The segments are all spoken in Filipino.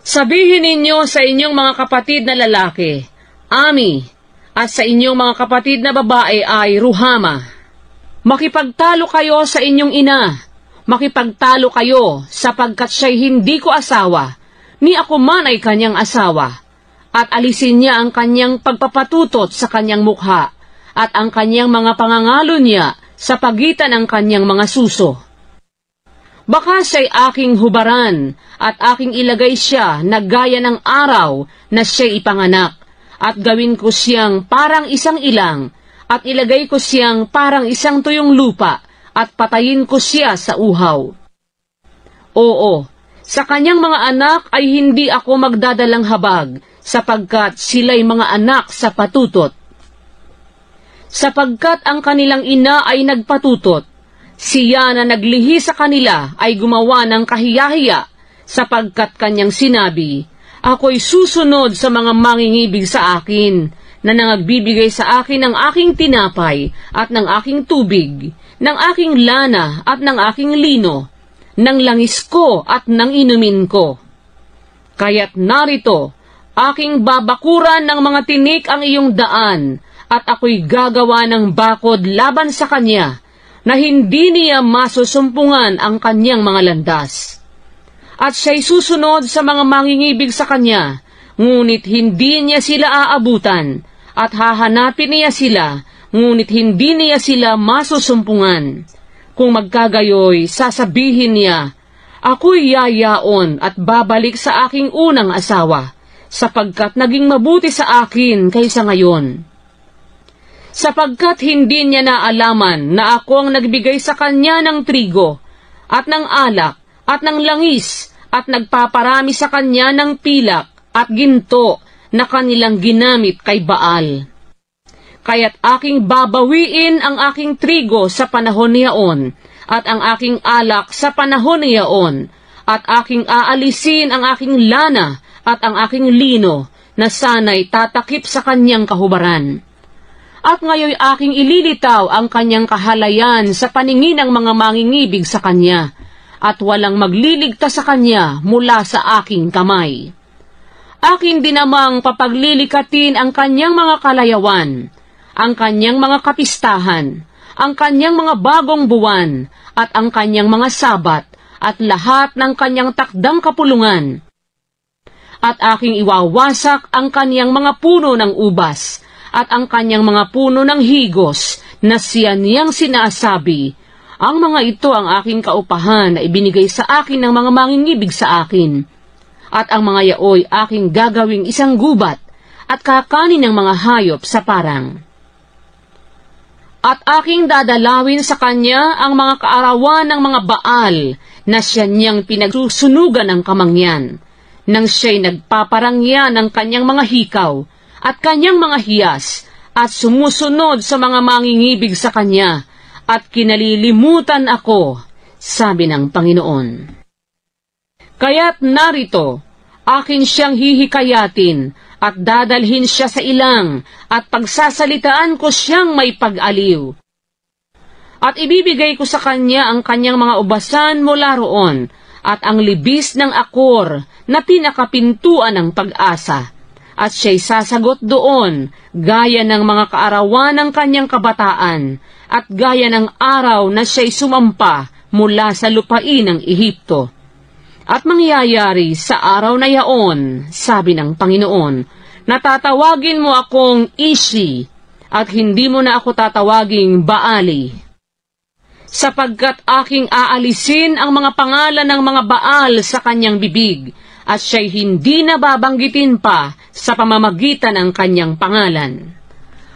Sabihin ninyo sa inyong mga kapatid na lalaki, Ami, at sa inyong mga kapatid na babae ay Ruhama. Makipagtalo kayo sa inyong ina, makipagtalo kayo sapagkat siya'y hindi ko asawa, ni ako man ay kanyang asawa, at alisin niya ang kanyang pagpapatutot sa kanyang mukha, at ang kanyang mga pangangalo niya sa pagitan ng kanyang mga suso. Baka siya'y aking hubaran, at aking ilagay siya na gaya ng araw na siya'y ipanganak, at gawin ko siyang parang isang ilang, at ilagay ko siyang parang isang tuyong lupa, at patayin ko siya sa uhaw. Oo, sa kanyang mga anak ay hindi ako magdadalang habag, sapagkat sila'y mga anak sa patutot. Sapagkat ang kanilang ina ay nagpatutot, siya na naglihi sa kanila ay gumawa ng kahiyahiya, sapagkat kanyang sinabi, ako'y susunod sa mga mangingibig sa akin, na nangagbibigay sa akin ng aking tinapay at ng aking tubig, ng aking lana at ng aking lino, ng langis ko at ng inumin ko. Kaya't narito, aking babakuran ng mga tinik ang iyong daan, at ako'y gagawa ng bakod laban sa kanya, na hindi niya masusumpungan ang kanyang mga landas. At siya'y susunod sa mga mangingibig sa kanya, ngunit hindi niya sila aabutan, at hahanapin niya sila, ngunit hindi niya sila masusumpungan. Kung magkagayoy, sasabihin niya, ako'y yayaon at babalik sa aking unang asawa, sapagkat naging mabuti sa akin kaysa ngayon. Sapagkat hindi niya naalaman na ako ang nagbigay sa kanya ng trigo, at ng alak, at ng langis, at nagpaparami sa kanya ng pilak, at ginto, na kanilang ginamit kay Baal. Kaya't aking babawiin ang aking trigo sa panahon niyaon, at ang aking alak sa panahon niyaon, at aking aalisin ang aking lana, at ang aking lino, na sana'y tatakip sa kanyang kahubaran. At ngayon aking ililitaw ang kanyang kahalayan sa paningin ng mga mangingibig sa kanya, at walang magliligtas sa kanya mula sa aking kamay. Aking dinamang papaglilikatin ang kanyang mga kalayawan, ang kanyang mga kapistahan, ang kanyang mga bagong buwan, at ang kanyang mga sabat, at lahat ng kanyang takdang kapulungan. At aking iwawasak ang kanyang mga puno ng ubas, at ang kanyang mga puno ng higos na siya niyang sinasabi, ang mga ito ang aking kaupahan na ibinigay sa akin ng mga mangingibig sa akin, at ang mga yaoy aking gagawing isang gubat, at kakanin ng mga hayop sa parang. At aking dadalawin sa kanya ang mga kaarawan ng mga Baal na siya niyang pinagsusunugan ng kamangyan, nang siya'y nagpaparangya ng kanyang mga hikaw, at kanyang mga hiyas, at sumusunod sa mga mangingibig sa kanya, at kinalilimutan ako, sabi ng Panginoon. Kaya't narito, akin siyang hihikayatin, at dadalhin siya sa ilang, at pagsasalitaan ko siyang may pag-aliw. At ibibigay ko sa kanya ang kanyang mga ubasan mula roon, at ang libis ng Akor na pinakapintuan ng pag-asa, at siya'y sasagot doon, gaya ng mga kaarawan ng kanyang kabataan, at gaya ng araw na siya'y sumampa mula sa lupain ng Ehipto. At mangyayari sa araw na yaon, sabi ng Panginoon, natatawagin mo akong Ishi, at hindi mo na ako tatawaging Baali. Sapagkat aking aalisin ang mga pangalan ng mga Baal sa kanyang bibig, at siya'y hindi na babanggitin pa sa pamamagitan ng kanyang pangalan.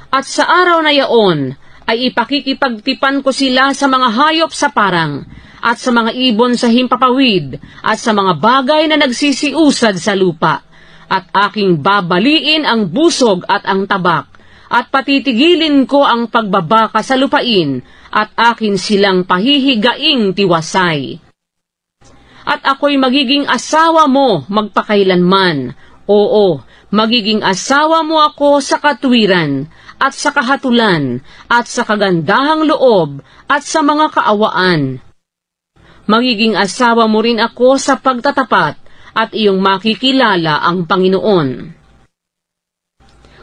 At sa araw na yaon, ay ipakikipagtipan ko sila sa mga hayop sa parang, at sa mga ibon sa himpapawid, at sa mga bagay na nagsisiusad sa lupa, at aking babaliin ang busog at ang tabak, at patitigilin ko ang pagbabaka sa lupain, at akin silang pahihigaing tiwasay. At ako'y magiging asawa mo magpakailanman. Oo, magiging asawa mo ako sa katuwiran, at sa kahatulan, at sa kagandahang loob, at sa mga kaawaan. Magiging asawa mo rin ako sa pagtatapat, at iyong makikilala ang Panginoon.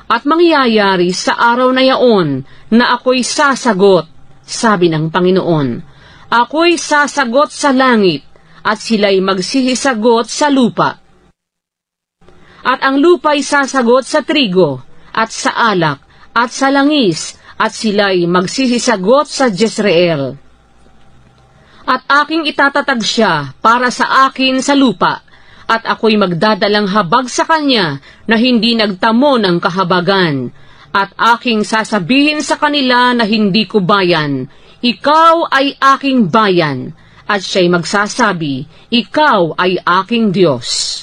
At mangyayari sa araw na yaon na ako'y sasagot, sabi ng Panginoon. Ako'y sasagot sa langit at sila'y magsisagot sa lupa. At ang lupa'y sasagot sa trigo at sa alak at sa langis at sila'y magsisagot sa Jezreel. At aking itatatag siya para sa akin sa lupa, at ako'y magdadalang habag sa kanya na hindi nagtamo ng kahabagan. At aking sasabihin sa kanila na hindi ko bayan, ikaw ay aking bayan. At siya'y magsasabi, ikaw ay aking Diyos.